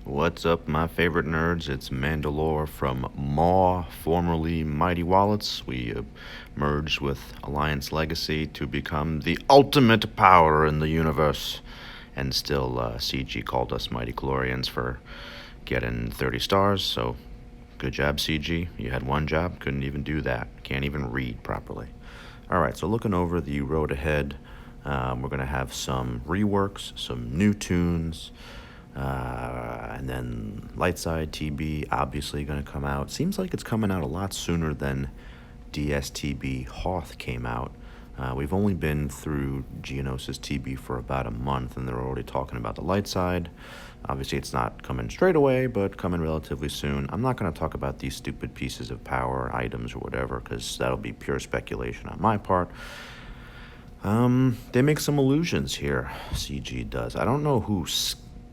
What's up, my favorite nerds? It's Mandalore from Maw, formerly Mighty Wallets. We merged with Alliance Legacy to become the ultimate power in the universe. And still, CG called us Mighty Chlorians for getting 30 stars, so good job, CG. You had one job, couldn't even do that. Can't even read properly. Alright, so looking over the road ahead, we're going to have some reworks, some new tunes. And then Lightside TB obviously going to come out. Seems like it's coming out a lot sooner than DSTB Hoth came out. We've only been through Geonosis TB for about a month, and they're already talking about the Lightside. Obviously, it's not coming straight away, but coming relatively soon. I'm not going to talk about these stupid pieces of power, items, or whatever, because that'll be pure speculation on my part. They make some illusions here, CG does. I don't know who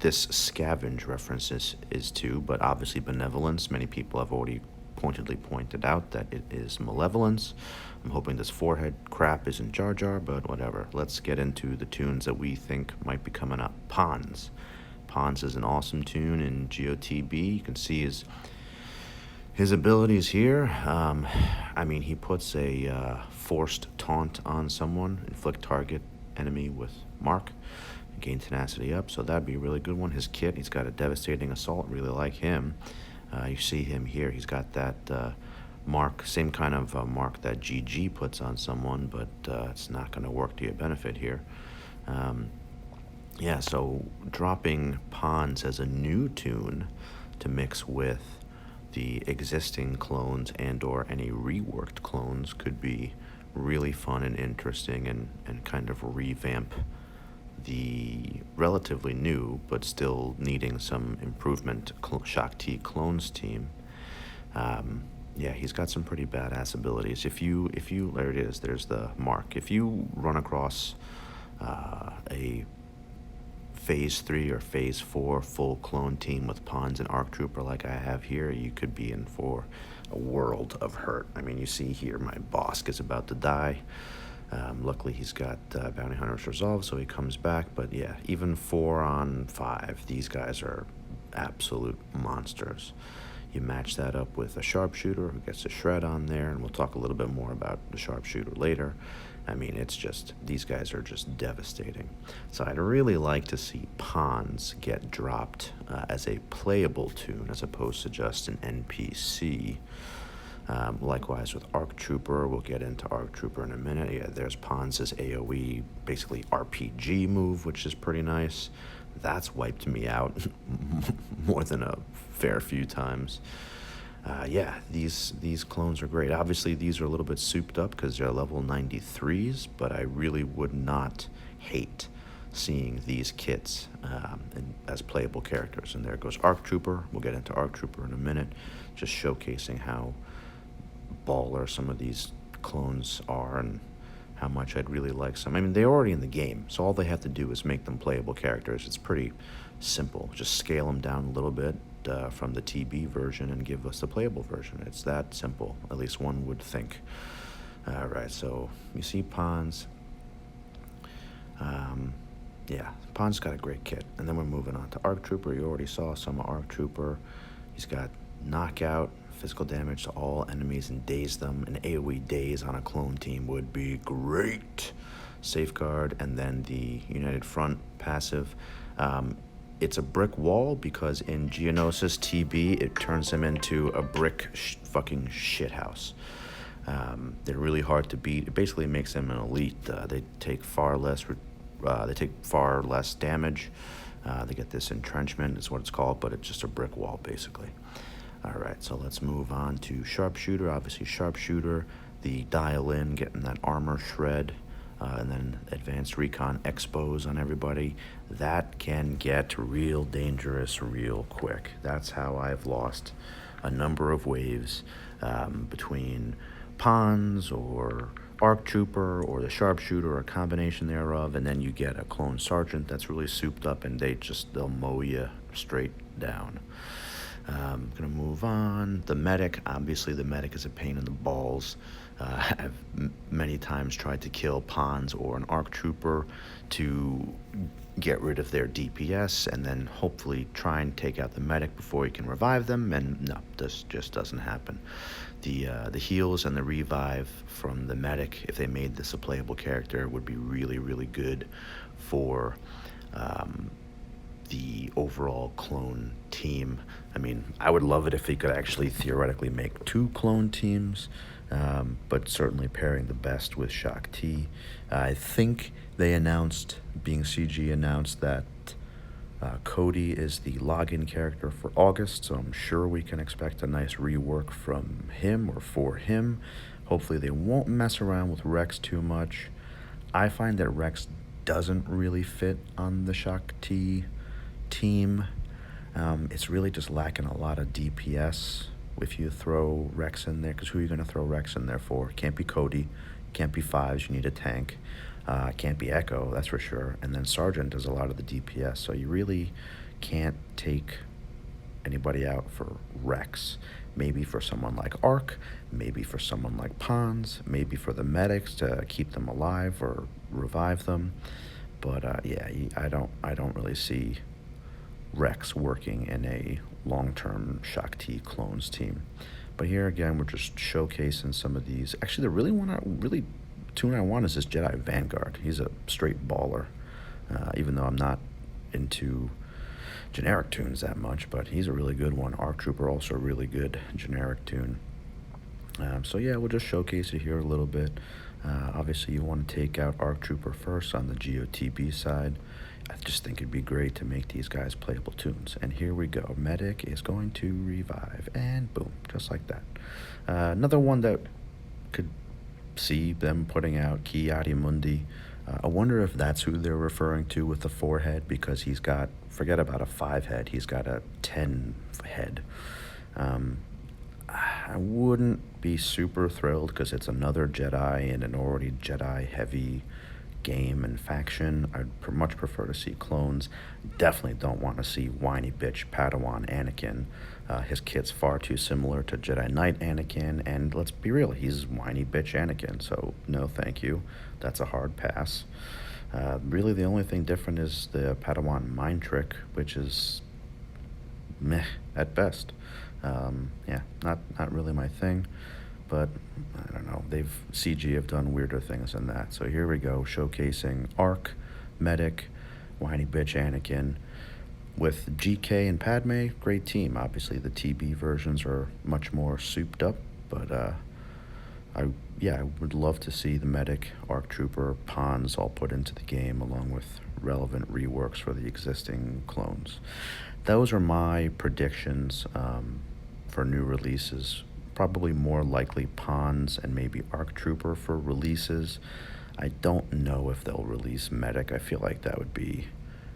this scavenge reference is to, but obviously benevolence. Many people have already pointedly pointed out that it is malevolence. I'm hoping this forehead crap isn't Jar Jar, but whatever. Let's get into the tunes that we think might be coming up. Pons. Pons is an awesome tune in GOTB. You can see his abilities here. He puts a forced taunt on someone, inflict target enemy with mark, gain tenacity up, so that'd be a really good one. His kit, he's got a devastating assault, really like him. You see him here, he's got that mark, same kind of mark that GG puts on someone, but it's not going to work to your benefit here. So dropping Pons as a new tune to mix with the existing clones and or any reworked clones could be really fun and interesting and kind of revamp the relatively new but still needing some improvement Shaak Ti clones team. He's got some pretty badass abilities. If you there it is, there's the mark. If you run across a Phase 3 or Phase 4 full clone team with Pons and ARC Trooper like I have here, you could be in for a world of hurt. You see here my Bosk is about to die. Luckily he's got Bounty Hunter's Resolve, so he comes back. But yeah, even 4 on 5, these guys are absolute monsters. You match that up with a Sharpshooter who gets a shred on there, and we'll talk a little bit more about the Sharpshooter later. It's just, these guys are just devastating. So I'd really like to see Pons get dropped as a playable tune as opposed to just an NPC. Likewise with ARC Trooper, we'll get into ARC Trooper in a minute. Yeah, there's Pons' AoE, basically RPG move, which is pretty nice. That's wiped me out more than a fair few times. These clones are great. Obviously, these are a little bit souped up because they're level 93s, but I really would not hate seeing these kits as playable characters. And there goes ARC Trooper. We'll get into ARC Trooper in a minute, just showcasing how baller some of these clones are and how much I'd really like some. They're already in the game, so all they have to do is make them playable characters. It's pretty simple. Just scale them down a little bit from the TB version and give us the playable version. It's that simple, at least one would think. Alright, so you see Pons. Pons got a great kit. And then we're moving on to ARC Trooper. You already saw some ARC Trooper. He's got knockout, physical damage to all enemies and daze them. An AoE daze on a clone team would be great. Safeguard, and then the United Front passive. It's a brick wall because in Geonosis TB it turns them into a brick fucking shithouse. They're really hard to beat. It basically makes them an elite. They take far less damage. They get this entrenchment, is what it's called, but it's just a brick wall basically. Alright, so let's move on to Sharpshooter. Obviously Sharpshooter, the dial-in, getting that armor shred, and then advanced recon expos on everybody. That can get real dangerous real quick. That's how I've lost a number of waves between Pons or ARC Trooper or the Sharpshooter or a combination thereof, and then you get a clone sergeant that's really souped up and they'll mow you straight down. Gonna move on. The medic, obviously the medic is a pain in the balls. I've many times tried to kill Pons or an ARC Trooper to get rid of their DPS, and then hopefully try and take out the medic before he can revive them. And no, this just doesn't happen. The heals and the revive from the medic, if they made this a playable character, would be really, really good for the overall clone team. I mean, I would love it if they could actually theoretically make 2 clone teams, but certainly pairing the best with Shak T. I think they announced, being CG announced, that Cody is the login character for August, so I'm sure we can expect a nice rework from him or for him. Hopefully they won't mess around with Rex too much. I find that Rex doesn't really fit on the Shak T team. It's really just lacking a lot of DPS if you throw Rex in there, because who are you going to throw Rex in there for? Can't be Cody, can't be Fives, you need a tank. Can't be Echo, that's for sure. And then Sergeant does a lot of the DPS, so you really can't take anybody out for Rex. Maybe for someone like Arc, maybe for someone like Pons, maybe for the medics to keep them alive or revive them. But yeah, I don't really see Rex working in a long-term Shak T clones team. But here again, we're just showcasing some of these. Actually, the really tune I want is this Jedi Vanguard. He's a straight baller, even though I'm not into generic tunes that much, but he's a really good one. Arc Trooper also a really good generic tune. So yeah, we'll just showcase it here a little bit. Obviously, you want to take out Arc Trooper first on the GOTB side. I just think it'd be great to make these guys playable tunes. And here we go. Medic is going to revive, and boom, just like that. Another one that could see them putting out Ki Mundi. I wonder if that's who they're referring to with the 4 head, because he's got, forget about a 5 head, he's got a 10 head. I wouldn't be super thrilled because it's another Jedi in an already Jedi heavy game and faction. I'd much prefer to see clones. Definitely don't want to see whiny bitch Padawan Anakin. His kit's far too similar to Jedi Knight Anakin, and let's be real, he's whiny bitch Anakin, so no thank you. That's a hard pass. Really the only thing different is the Padawan mind trick, which is meh at best. Yeah, not really my thing, but I don't know, CG have done weirder things than that. So here we go, showcasing Arc, Medic, whiny bitch Anakin, with GK and Padme. Great team. Obviously the TB versions are much more souped up, but I would love to see the Medic, Arc Trooper, Pons all put into the game along with relevant reworks for the existing clones. Those are my predictions for new releases. Probably more likely Pons and maybe Arc Trooper for releases. I don't know if they'll release Medic. I feel like that would be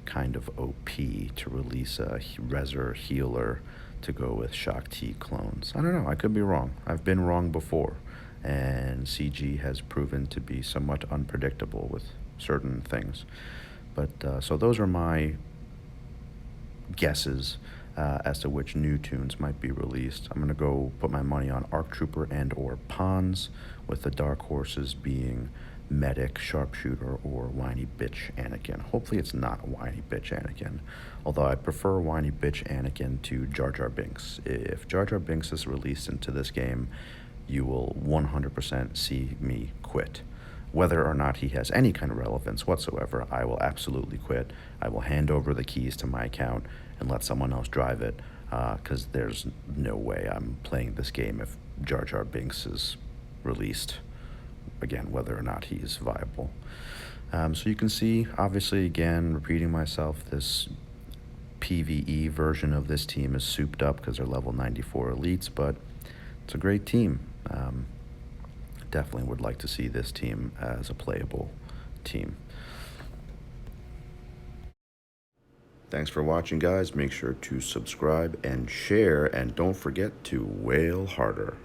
kind of OP to release a Reser healer to go with Shak T clones. I don't know, I could be wrong. I've been wrong before, and CG has proven to be somewhat unpredictable with certain things. But so those are my guesses as to which new tunes might be released. I'm going to go put my money on Arc Trooper and or Pons, with the dark horses being Medic, Sharpshooter, or whiny bitch Anakin. Hopefully it's not whiny bitch Anakin, although I'd prefer whiny bitch Anakin to Jar Jar Binks. If Jar Jar Binks is released into this game, you will 100% see me quit. Whether or not he has any kind of relevance whatsoever, I will absolutely quit. I will hand over the keys to my account and let someone else drive it, because there's no way I'm playing this game if Jar Jar Binks is released. Again, whether or not he's viable. So you can see, obviously, again, repeating myself, this PvE version of this team is souped up because they're level 94 elites, but it's a great team. Definitely would like to see this team as a playable team. Thanks for watching, guys. Make sure to subscribe and share, and don't forget to whale harder.